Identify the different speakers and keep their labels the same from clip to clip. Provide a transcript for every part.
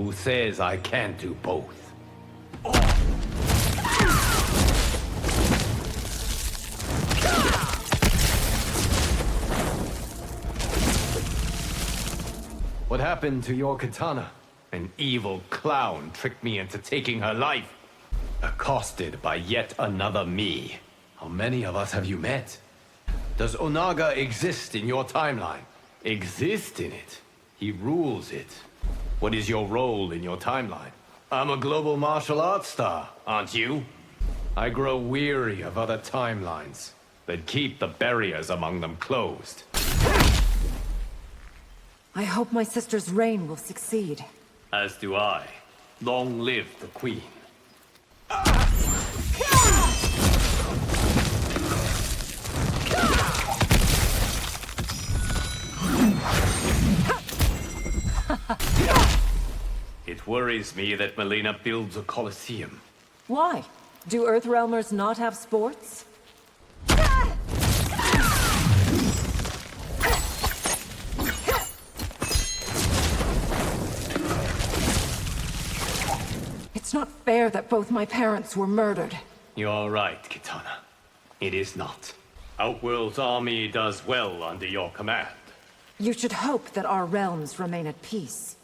Speaker 1: Who says I can't do both? What happened to your katana? An evil clown tricked me into taking her life. Accosted by yet another me. How many of us have you met? Does Onaga exist in your timeline? Exist in it? He rules it. What is your role in your timeline? I'm a global martial arts star, aren't you? I grow weary of other timelines that keep the barriers among them closed.
Speaker 2: I hope my sister's reign will succeed.
Speaker 1: As do I. Long live the Queen. It worries me that Melina builds a coliseum.
Speaker 2: Why? Do Earthrealmers not have sports? It's not fair that both my parents were murdered.
Speaker 1: You're right, Kitana. It is not. Outworld's army does well under your command.
Speaker 2: You should hope that our realms remain at peace.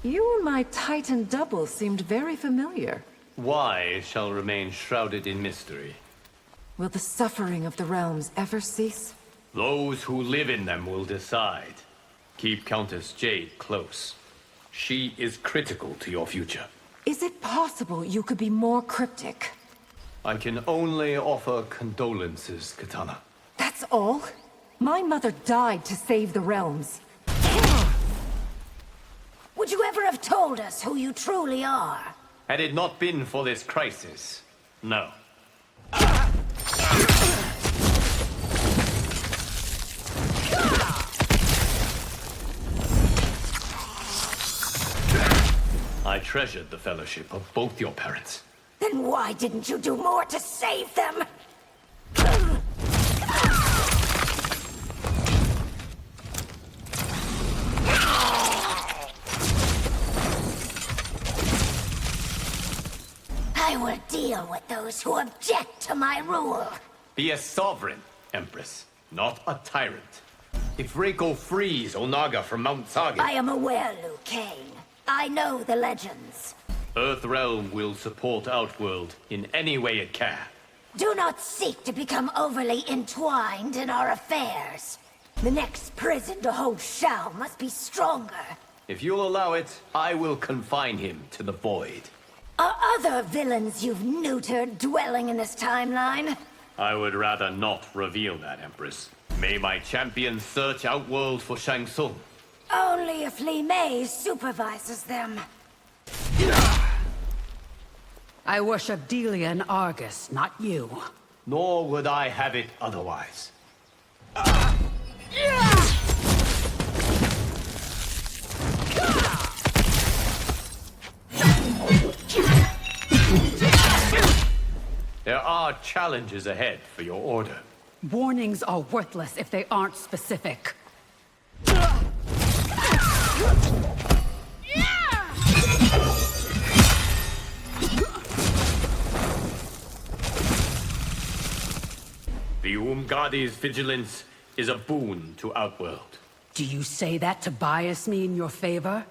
Speaker 2: You and my Titan double seemed very familiar.
Speaker 1: Why shall remain shrouded in mystery.
Speaker 2: Will the suffering of the realms ever cease?
Speaker 1: Those who live in them will decide. Keep Countess Jade close. She is critical to your future.
Speaker 2: Is it possible you could be more cryptic?
Speaker 1: I can only offer condolences, Kitana.
Speaker 2: That's all? My mother died to save the realms.
Speaker 3: Would you ever have told us who you truly are?
Speaker 1: Had it not been for this crisis, no. I treasured the fellowship of both your parents.
Speaker 3: Then why didn't you do more to save them? I will deal with those who object to my rule.
Speaker 1: Be a sovereign, Empress, not a tyrant. If Reiko frees Onaga from Mount Sage,
Speaker 3: I am aware, Liu Kang. I know the legends.
Speaker 1: Earthrealm will support Outworld in any way it can.
Speaker 3: Do not seek to become overly entwined in our affairs. The next prison to hold Shao must be stronger.
Speaker 1: If you'll allow it, I will confine him to the void.
Speaker 3: Are other villains you've neutered dwelling in this timeline?
Speaker 1: I would rather not reveal that, Empress. May my champion search Outworld for Shang Tsung.
Speaker 3: Only if Li Mei supervises them.
Speaker 4: I worship Delia and Argus, not you.
Speaker 1: Nor would I have it otherwise. There are challenges ahead for your order.
Speaker 4: Warnings are worthless if they aren't specific.
Speaker 1: The Umgadi's vigilance is a boon to Outworld.
Speaker 4: Do you say that to bias me in your favor?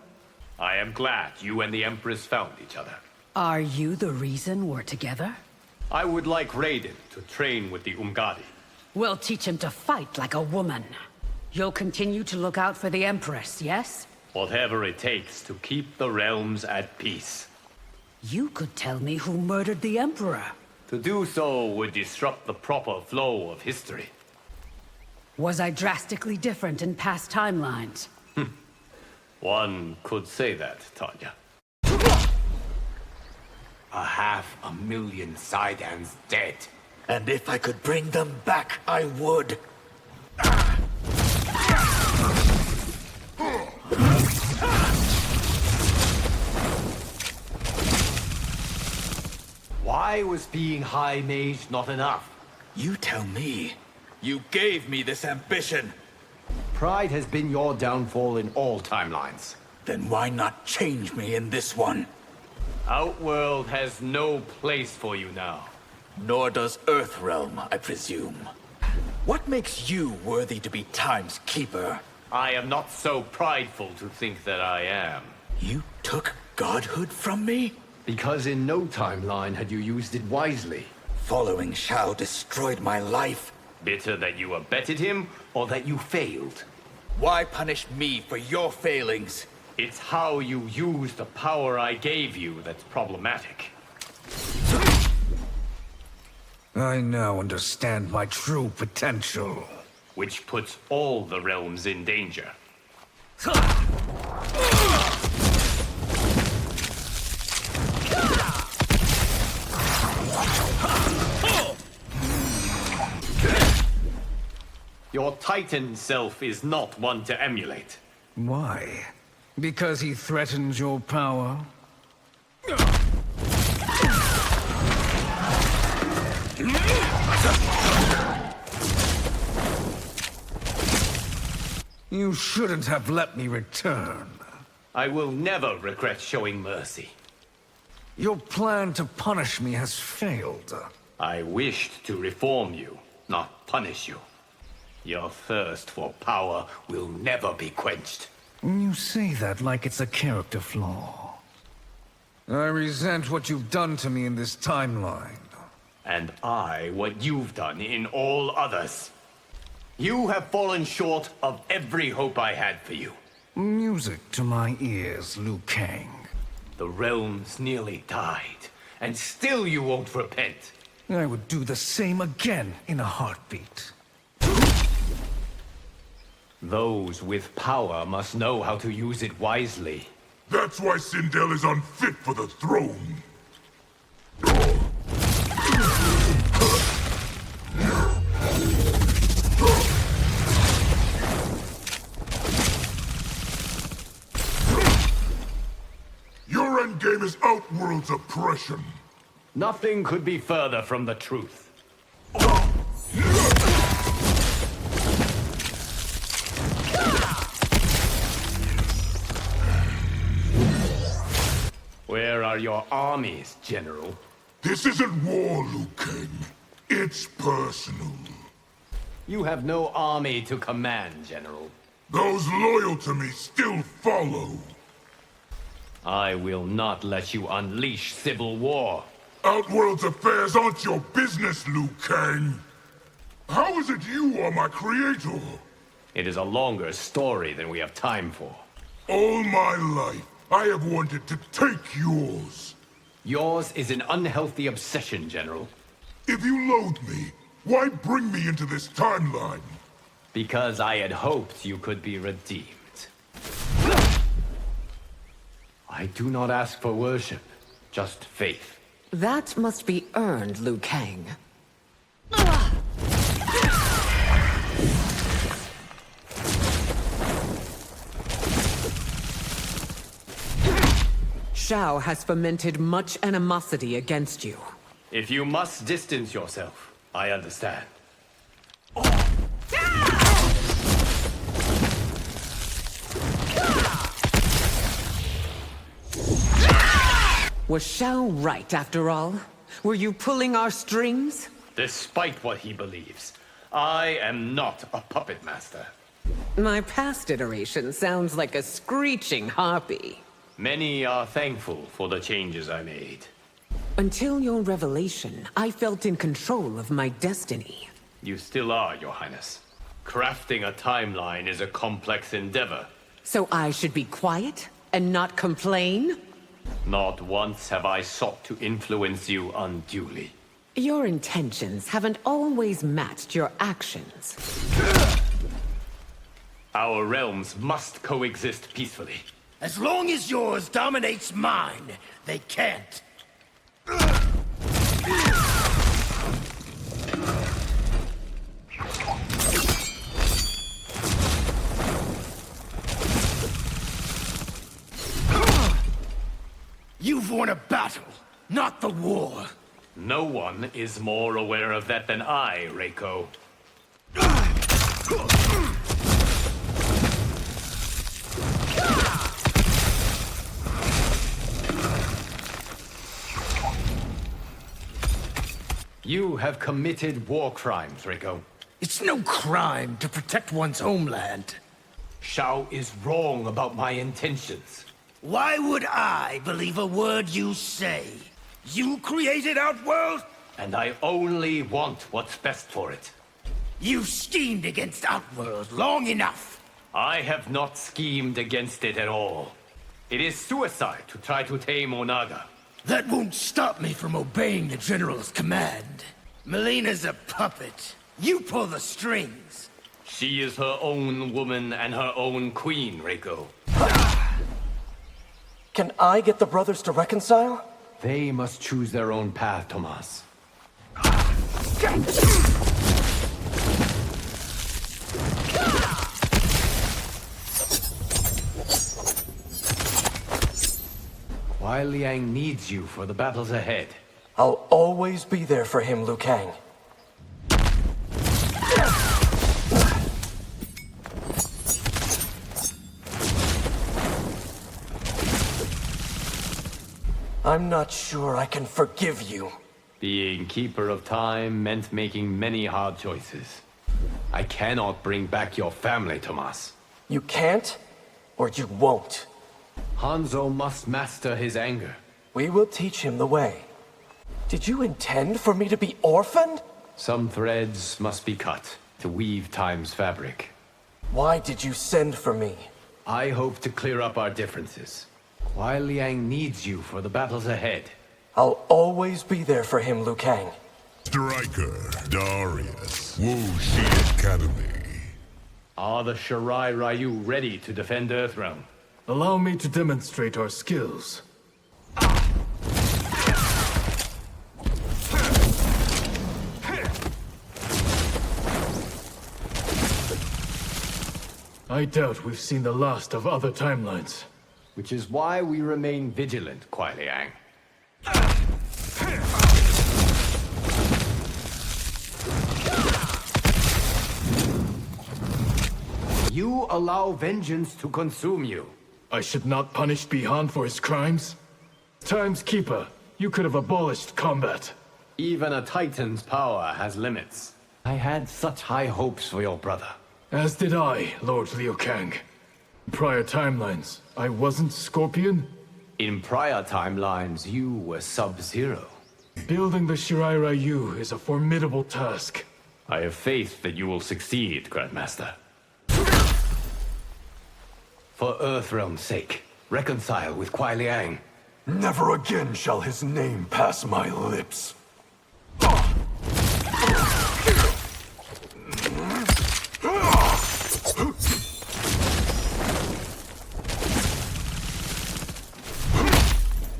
Speaker 1: I am glad you and the Empress found each other.
Speaker 4: Are you the reason we're together?
Speaker 1: I would like Raiden to train with the Umgadi.
Speaker 4: We'll teach him to fight like a woman. You'll continue to look out for the Empress, yes?
Speaker 1: Whatever it takes to keep the realms at peace.
Speaker 4: You could tell me who murdered the Emperor.
Speaker 1: To do so would disrupt the proper flow of history.
Speaker 4: Was I drastically different in past timelines?
Speaker 1: One could say that, Tanya. 500,000 Saidans dead.
Speaker 5: And if I could bring them back, I would.
Speaker 1: Why was being High Mage not enough?
Speaker 5: You tell me. You gave me this ambition.
Speaker 1: Pride has been your downfall in all timelines.
Speaker 5: Then why not change me in this one?
Speaker 1: Outworld has no place for you now.
Speaker 5: Nor does Earthrealm, I presume. What makes you worthy to be Time's keeper?
Speaker 1: I am not so prideful to think that I am.
Speaker 5: You took godhood from me?
Speaker 1: Because in no timeline had you used it wisely.
Speaker 5: Following Shao destroyed my life.
Speaker 1: Bitter that you abetted him, or that you failed?
Speaker 5: Why punish me for your failings?
Speaker 1: It's how you use the power I gave you that's problematic.
Speaker 6: I now understand my true potential.
Speaker 1: Which puts all the realms in danger. Your Titan self is not one to emulate.
Speaker 6: Why? Because he threatens your power? You shouldn't have let me return.
Speaker 1: I will never regret showing mercy.
Speaker 6: Your plan to punish me has failed.
Speaker 1: I wished to reform you, not punish you. Your thirst for power will never be quenched.
Speaker 6: You say that like it's a character flaw. I resent what you've done to me in this timeline.
Speaker 1: And I what you've done in all others. You have fallen short of every hope I had for you.
Speaker 6: Music to my ears, Liu Kang.
Speaker 1: The realms nearly died, and still you won't repent.
Speaker 6: I would do the same again in a heartbeat.
Speaker 1: Those with power must know how to use it wisely.
Speaker 7: That's why Sindel is unfit for the throne. Your endgame is Outworld's oppression.
Speaker 1: Nothing could be further from the truth. Where are your armies, General?
Speaker 7: This isn't war, Liu Kang. It's personal.
Speaker 1: You have no army to command, General.
Speaker 7: Those loyal to me still follow.
Speaker 1: I will not let you unleash civil war.
Speaker 7: Outworld's affairs aren't your business, Liu Kang. How is it you are my creator?
Speaker 1: It is a longer story than we have time for.
Speaker 7: All my life, I have wanted to take yours.
Speaker 1: Yours is an unhealthy obsession, General.
Speaker 7: If you loathe me, why bring me into this timeline?
Speaker 1: Because I had hoped you could be redeemed. I do not ask for worship, just faith.
Speaker 2: That must be earned, Liu Kang. Shao has fomented much animosity against you.
Speaker 1: If you must distance yourself, I understand.
Speaker 2: Was Shao right after all? Were you pulling our strings?
Speaker 1: Despite what he believes, I am not a puppet master.
Speaker 2: My past iteration sounds like a screeching harpy.
Speaker 1: Many are thankful for the changes I made.
Speaker 2: Until your revelation, I felt in control of my destiny.
Speaker 1: You still are, Your Highness. Crafting a timeline is a complex endeavor.
Speaker 2: So I should be quiet and not complain?
Speaker 1: Not once have I sought to influence you unduly.
Speaker 2: Your intentions haven't always matched your actions.
Speaker 1: Our realms must coexist peacefully.
Speaker 5: As long as yours dominates mine, they can't. You've won a battle, not the war.
Speaker 1: No one is more aware of that than I, Reiko. You have committed war crimes, Rico.
Speaker 8: It's no crime to protect one's homeland.
Speaker 1: Shao is wrong about my intentions.
Speaker 8: Why would I believe a word you say? You created Outworld?
Speaker 1: And I only want what's best for it.
Speaker 8: You've schemed against Outworld long enough.
Speaker 1: I have not schemed against it at all. It is suicide to try to tame Onaga.
Speaker 8: That won't stop me from obeying the General's command. Melina's a puppet. You pull the strings.
Speaker 1: She is her own woman and her own queen, Reiko.
Speaker 9: Can I get the brothers to reconcile?
Speaker 1: They must choose their own path, Tomas. Why Liang needs you for the battles ahead.
Speaker 9: I'll always be there for him, Liu Kang. I'm not sure I can forgive you.
Speaker 1: Being Keeper of Time meant making many hard choices. I cannot bring back your family, Tomas.
Speaker 9: You can't, or you won't.
Speaker 1: Hanzo must master his anger.
Speaker 9: We will teach him the way. Did you intend for me to be orphaned?
Speaker 1: Some threads must be cut to weave time's fabric.
Speaker 9: Why did you send for me?
Speaker 1: I hope to clear up our differences. Why Liang needs you for the battles ahead.
Speaker 9: I'll always be there for him, Liu Kang.
Speaker 7: Striker, Darius, Wu Shi Academy.
Speaker 1: Are the Shirai Ryu ready to defend Earthrealm?
Speaker 10: Allow me to demonstrate our skills. I doubt we've seen the last of other timelines.
Speaker 1: Which is why we remain vigilant, Kuai Liang. You allow vengeance to consume you.
Speaker 10: I should not punish Bihan for his crimes? Time's Keeper, you could have abolished combat.
Speaker 1: Even a Titan's power has limits. I had such high hopes for your brother.
Speaker 10: As did I, Lord Liu Kang. In prior timelines, I wasn't Scorpion.
Speaker 1: In prior timelines, you were Sub-Zero.
Speaker 10: Building the Shirai Ryu is a formidable task.
Speaker 1: I have faith that you will succeed, Grandmaster. For Earthrealm's sake, reconcile with Kuai Liang.
Speaker 7: Never again shall his name pass my lips.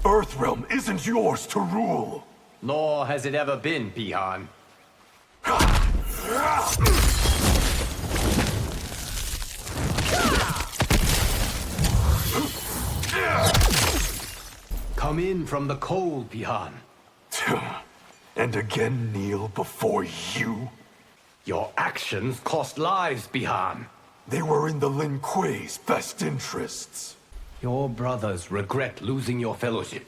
Speaker 7: Earthrealm isn't yours to rule.
Speaker 1: Nor has it ever been, Bihan. Come in from the cold, Bihan.
Speaker 7: And again kneel before you?
Speaker 1: Your actions cost lives, Bihan.
Speaker 7: They were in the Lin Kuei's best interests.
Speaker 1: Your brothers regret losing your fellowship.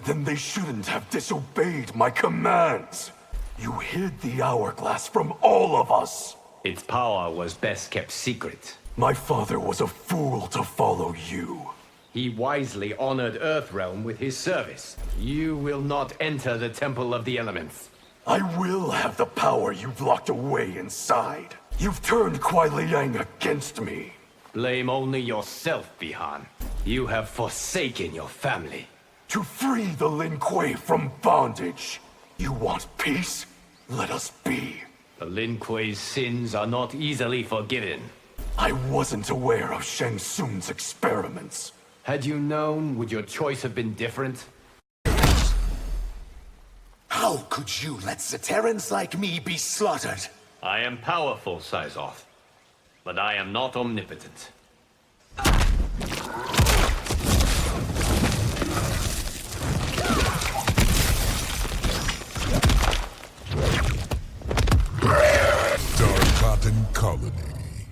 Speaker 7: Then they shouldn't have disobeyed my commands. You hid the hourglass from all of us.
Speaker 1: Its power was best kept secret.
Speaker 7: My father was a fool to follow you.
Speaker 1: He wisely honored Earthrealm with his service. You will not enter the Temple of the Elements.
Speaker 7: I will have the power you've locked away inside. You've turned Kuai Liang against me.
Speaker 1: Blame only yourself, Bihan. You have forsaken your family.
Speaker 7: To free the Lin Kuei from bondage. You want peace? Let us be.
Speaker 1: The Lin Kuei's sins are not easily forgiven.
Speaker 7: I wasn't aware of Shang Tsung's experiments.
Speaker 1: Had you known, would your choice have been different?
Speaker 11: How could you let Zaterrans like me be slaughtered?
Speaker 1: I am powerful, Sizoth. But I am not omnipotent.
Speaker 7: Dark Cotton Colony.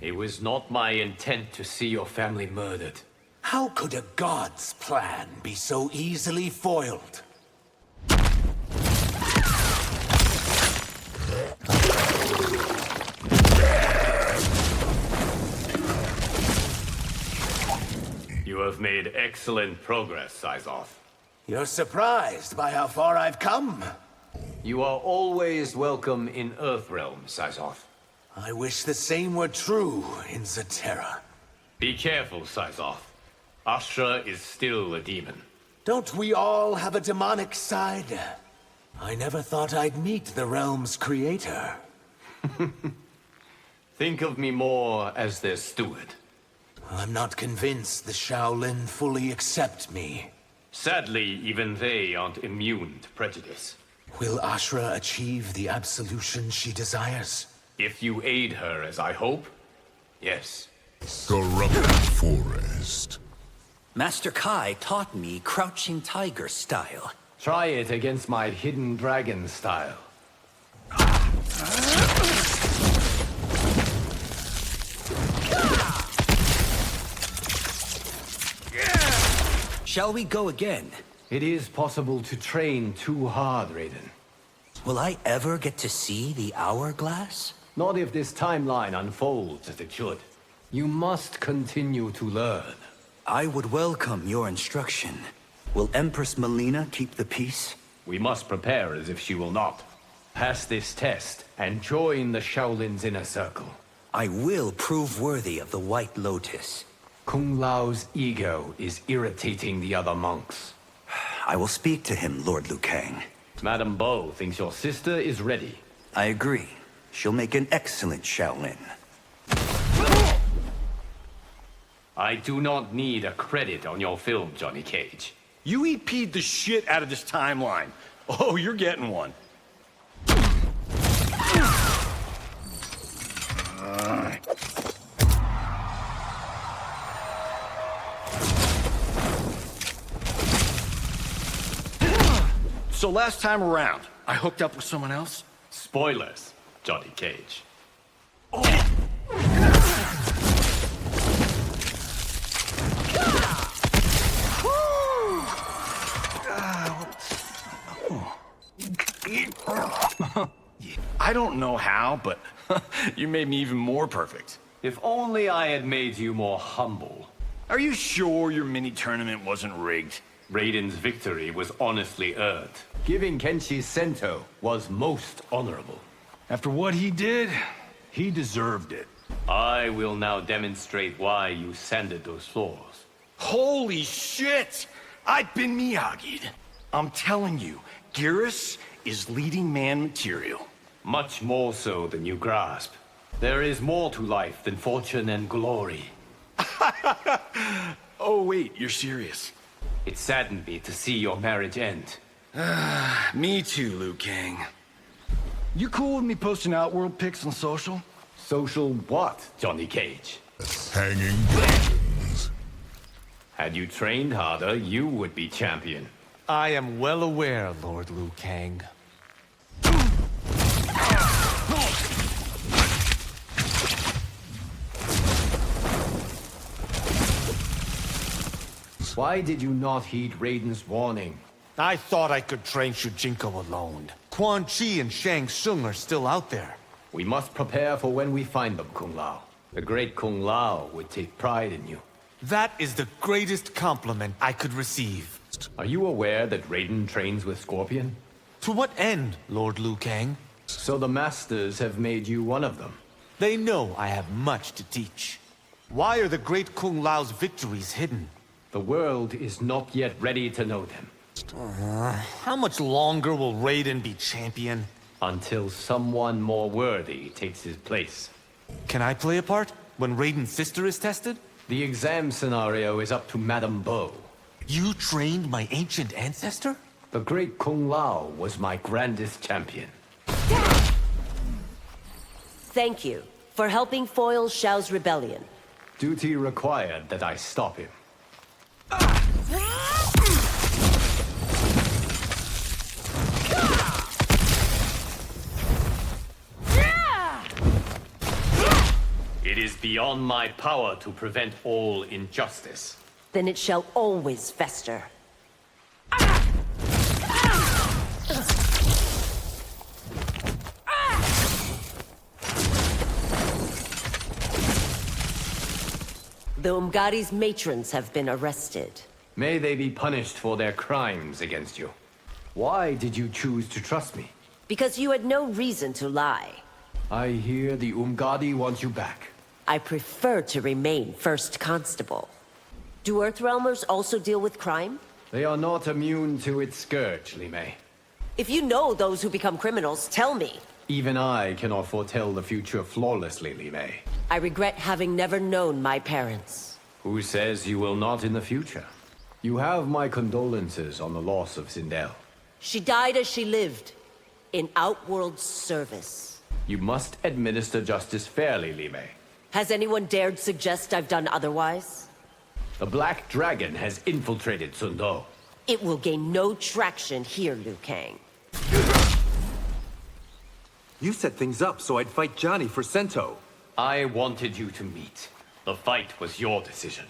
Speaker 1: It was not my intent to see your family murdered.
Speaker 11: How could a god's plan be so easily foiled?
Speaker 1: You have made excellent progress, Syzoth.
Speaker 11: You're surprised by how far I've come?
Speaker 1: You are always welcome in Earthrealm, Syzoth.
Speaker 11: I wish the same were true in Zaterra.
Speaker 1: Be careful, Syzoth. Astra is still a demon.
Speaker 11: Don't we all have a demonic side? I never thought I'd meet the realm's creator.
Speaker 1: Think of me more as their steward.
Speaker 11: I'm not convinced the Shaolin fully accept me.
Speaker 1: Sadly, even they aren't immune to prejudice.
Speaker 11: Will Ashra achieve the absolution she desires?
Speaker 1: If you aid her as I hope, yes.
Speaker 7: Corrupted forest.
Speaker 5: Master Kai taught me crouching tiger style.
Speaker 1: Try it against my hidden dragon style.
Speaker 5: Shall we go again?
Speaker 1: It is possible to train too hard, Raiden.
Speaker 5: Will I ever get to see the hourglass?
Speaker 1: Not if this timeline unfolds as it should. You must continue to learn.
Speaker 5: I would welcome your instruction. Will Empress Melina keep the peace?
Speaker 1: We must prepare as if she will not. Pass this test and join the Shaolin's inner circle.
Speaker 5: I will prove worthy of the White Lotus.
Speaker 1: Kung Lao's ego is irritating the other monks.
Speaker 5: I will speak to him, Lord Liu Kang.
Speaker 1: Madame Bo thinks your sister is ready.
Speaker 5: I agree. She'll make an excellent Shaolin.
Speaker 1: I do not need a credit on your film, Johnny Cage.
Speaker 12: You EP'd the shit out of this timeline. Oh, you're getting one. So last time around, I hooked up with someone else?
Speaker 1: Spoilers, Johnny Cage.
Speaker 12: I don't know how, but you made me even more perfect.
Speaker 1: If only I had made you more humble.
Speaker 12: Are you sure your mini-tournament wasn't rigged?
Speaker 1: Raiden's victory was honestly earned. Giving Kenshi Sento was most honorable.
Speaker 12: After what he did, he deserved it.
Speaker 1: I will now demonstrate why you sanded those floors.
Speaker 12: Holy shit! I've been Miyagi'd. I'm telling you, Geras is leading man material.
Speaker 1: Much more so than you grasp. There is more to life than fortune and glory.
Speaker 12: Oh wait, you're serious?
Speaker 1: It saddened me to see your marriage end.
Speaker 12: Me too, Liu Kang. You cool with me posting Outworld pics on social?
Speaker 1: Social what, Johnny Cage?
Speaker 7: Hanging dragons.
Speaker 1: Had you trained harder, you would be champion.
Speaker 13: I am well aware, Lord Liu Kang.
Speaker 1: Why did you not heed Raiden's warning?
Speaker 13: I thought I could train Shujinko alone. Quan Chi and Shang Tsung are still out there.
Speaker 1: We must prepare for when we find them, Kung Lao. The great Kung Lao would take pride in you.
Speaker 13: That is the greatest compliment I could receive.
Speaker 1: Are you aware that Raiden trains with Scorpion?
Speaker 13: To what end, Lord Liu Kang?
Speaker 1: So the Masters have made you one of them.
Speaker 13: They know I have much to teach. Why are the great Kung Lao's victories hidden?
Speaker 1: The world is not yet ready to know them.
Speaker 13: How much longer will Raiden be champion?
Speaker 1: Until someone more worthy takes his place.
Speaker 13: Can I play a part when Raiden's sister is tested?
Speaker 1: The exam scenario is up to Madame Bo.
Speaker 13: You trained my ancient ancestor?
Speaker 1: The great Kung Lao was my grandest champion.
Speaker 14: Thank you for helping foil Xiao's rebellion.
Speaker 1: Duty required that I stop him. It is beyond my power to prevent all injustice.
Speaker 14: Then it shall always fester. The Umgadi's matrons have been arrested.
Speaker 1: May they be punished for their crimes against you. Why did you choose to trust me?
Speaker 14: Because you had no reason to lie.
Speaker 1: I hear the Umgadi want you back.
Speaker 14: I prefer to remain First Constable. Do Earthrealmers also deal with crime?
Speaker 1: They are not immune to its scourge, Li Mei.
Speaker 14: If you know those who become criminals, tell me.
Speaker 1: Even I cannot foretell the future flawlessly, Li Mei.
Speaker 14: I regret having never known my parents.
Speaker 1: Who says you will not in the future? You have my condolences on the loss of Sindel.
Speaker 14: She died as she lived, in Outworld service.
Speaker 1: You must administer justice fairly, Li Mei.
Speaker 14: Has anyone dared suggest I've done otherwise?
Speaker 1: The Black Dragon has infiltrated Sundo.
Speaker 14: It will gain no traction here, Liu Kang.
Speaker 15: You set things up so I'd fight Johnny for Sento.
Speaker 1: I wanted you to meet. The fight was your decision.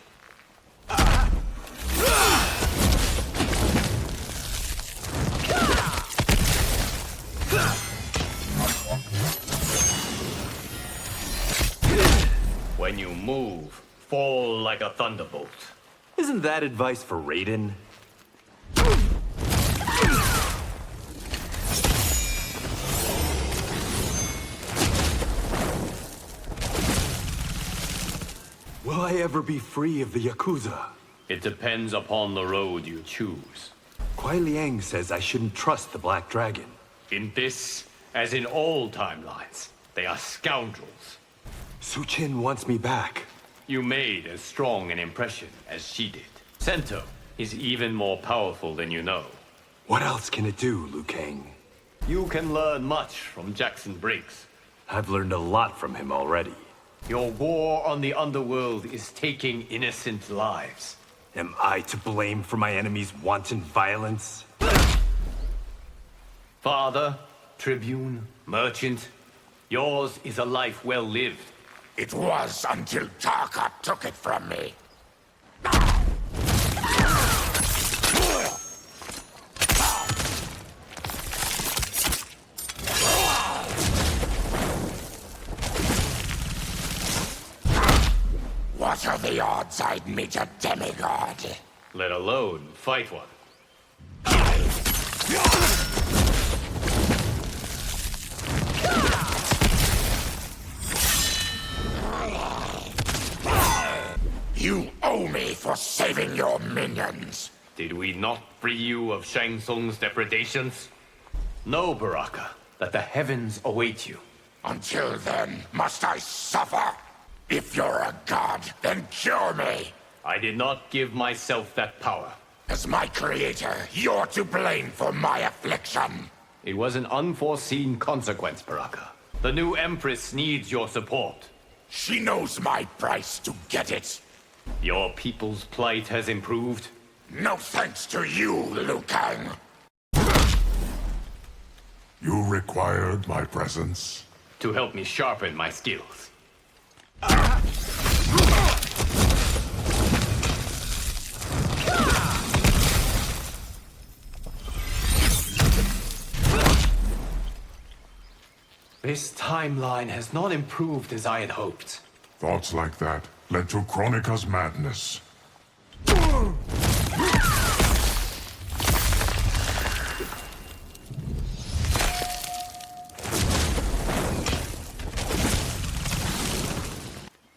Speaker 1: When you move, fall like a thunderbolt.
Speaker 15: Isn't that advice for Raiden? Will I ever be free of the Yakuza?
Speaker 1: It depends upon the road you choose.
Speaker 15: Kuai Liang says I shouldn't trust the Black Dragon.
Speaker 1: In this, as in all timelines, they are scoundrels.
Speaker 15: Su Qin wants me back.
Speaker 1: You made as strong an impression as she did. Sento is even more powerful than you know.
Speaker 15: What else can it do, Liu Kang?
Speaker 1: You can learn much from Jackson Briggs.
Speaker 15: I've learned a lot from him already.
Speaker 1: Your war on the underworld is taking innocent lives.
Speaker 15: Am I to blame for my enemy's wanton violence?
Speaker 1: Father, tribune, merchant, yours is a life well lived.
Speaker 7: It was until Tarka took it from me. What are the odds I'd meet a demigod?
Speaker 1: Let alone fight one.
Speaker 7: You owe me for saving your minions.
Speaker 1: Did we not free you of Shang Tsung's depredations? No, Baraka. Let the heavens await you.
Speaker 7: Until then, must I suffer? If you're a god, then cure me.
Speaker 1: I did not give myself that power.
Speaker 7: As my creator, you're to blame for my affliction.
Speaker 1: It was an unforeseen consequence, Baraka. The new Empress needs your support.
Speaker 7: She knows my price to get it.
Speaker 1: Your people's plight has improved?
Speaker 7: No thanks to you, Liu Kang. You required my presence?
Speaker 1: To help me sharpen my skills. This timeline has not improved as I had hoped.
Speaker 7: Thoughts like that led to Kronika's madness.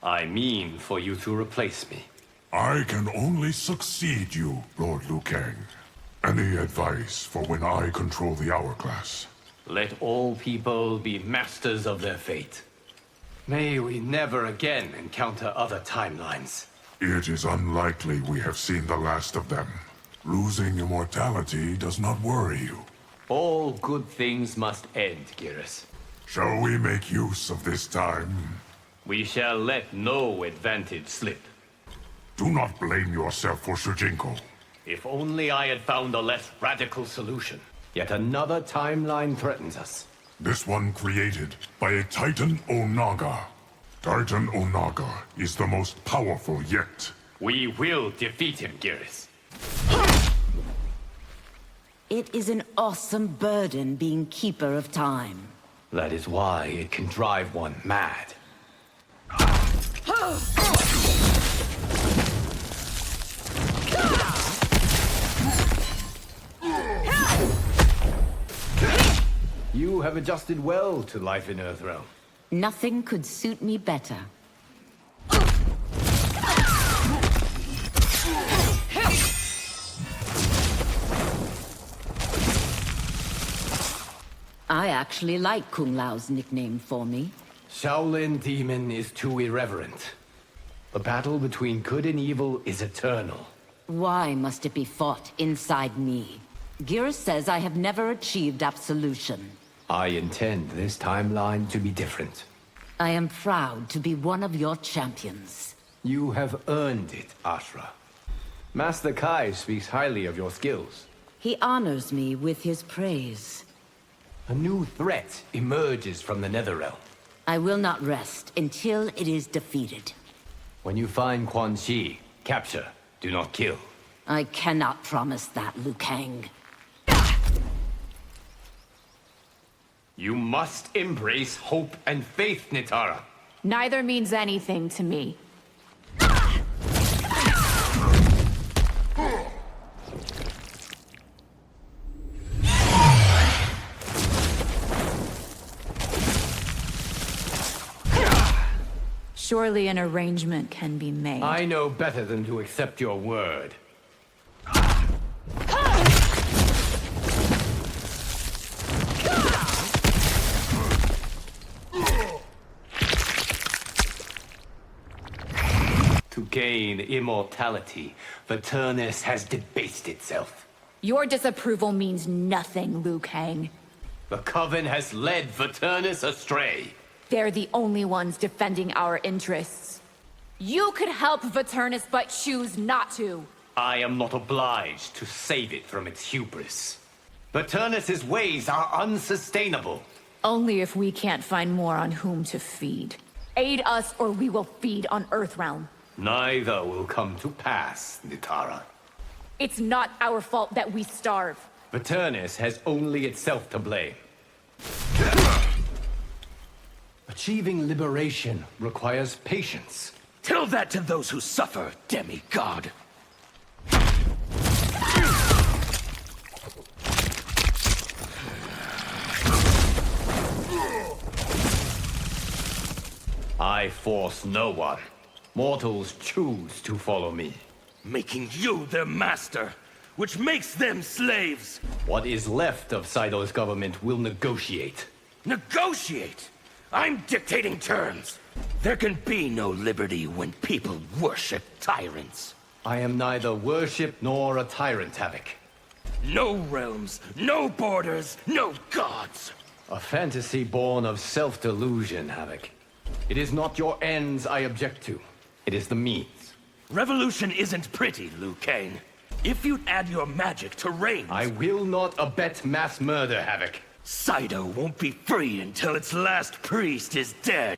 Speaker 1: I mean for you to replace me.
Speaker 7: I can only succeed you, Lord Liu Kang. Any advice for when I control the hourglass?
Speaker 1: Let all people be masters of their fate. May we never again encounter other timelines.
Speaker 7: It is unlikely we have seen the last of them. Losing immortality does not worry you.
Speaker 1: All good things must end, Geras.
Speaker 7: Shall we make use of this time?
Speaker 1: We shall let no advantage slip.
Speaker 7: Do not blame yourself for Shujinko.
Speaker 1: If only I had found a less radical solution. Yet another timeline threatens us.
Speaker 7: This one created by a Titan Onaga. Titan Onaga is the most powerful yet.
Speaker 1: We will defeat him, Geras.
Speaker 4: It is an awesome burden being Keeper of Time.
Speaker 1: That is why it can drive one mad. have adjusted well to life in Earthrealm.
Speaker 4: Nothing could suit me better. I actually like Kung Lao's nickname for me.
Speaker 1: Shaolin Demon is too irreverent. The battle between good and evil is eternal.
Speaker 4: Why must it be fought inside me? Geras says I have never achieved absolution.
Speaker 1: I intend this timeline to be different.
Speaker 4: I am proud to be one of your champions.
Speaker 1: You have earned it, Ashra. Master Kai speaks highly of your skills.
Speaker 4: He honors me with his praise.
Speaker 1: A new threat emerges from the NetherRealm.
Speaker 4: I will not rest until it is defeated.
Speaker 1: When you find Quan Chi, capture, do not kill.
Speaker 4: I cannot promise that, Liu Kang.
Speaker 1: You must embrace hope and faith, Nitara.
Speaker 16: Neither means anything to me. Surely an arrangement can be made.
Speaker 1: I know better than to accept your word. To gain immortality, Viternus has debased itself.
Speaker 16: Your disapproval means nothing, Liu Kang.
Speaker 1: The Coven has led Viternus astray.
Speaker 16: They're the only ones defending our interests. You could help Viternus, but choose not to.
Speaker 1: I am not obliged to save it from its hubris. Viternus's ways are unsustainable.
Speaker 16: Only if we can't find more on whom to feed. Aid us or we will feed on Earthrealm.
Speaker 1: Neither will come to pass, Nitara.
Speaker 16: It's not our fault that we starve.
Speaker 1: Viternus has only itself to blame. Achieving liberation requires patience.
Speaker 8: Tell that to those who suffer, demigod.
Speaker 1: I force no one. Mortals choose to follow me.
Speaker 8: Making you their master, which makes them slaves.
Speaker 1: What is left of Saido's government will negotiate.
Speaker 8: Negotiate? I'm dictating terms. There can be no liberty when people worship tyrants.
Speaker 1: I am neither worship nor a tyrant, Havoc.
Speaker 8: No realms, no borders, no gods.
Speaker 1: A fantasy born of self-delusion, Havoc. It is not your ends I object to. It is the means.
Speaker 8: Revolution isn't pretty, Liu Kang. If you'd add your magic to reigns...
Speaker 1: I will not abet mass murder, Havoc.
Speaker 8: Saido won't be free until its last priest is dead.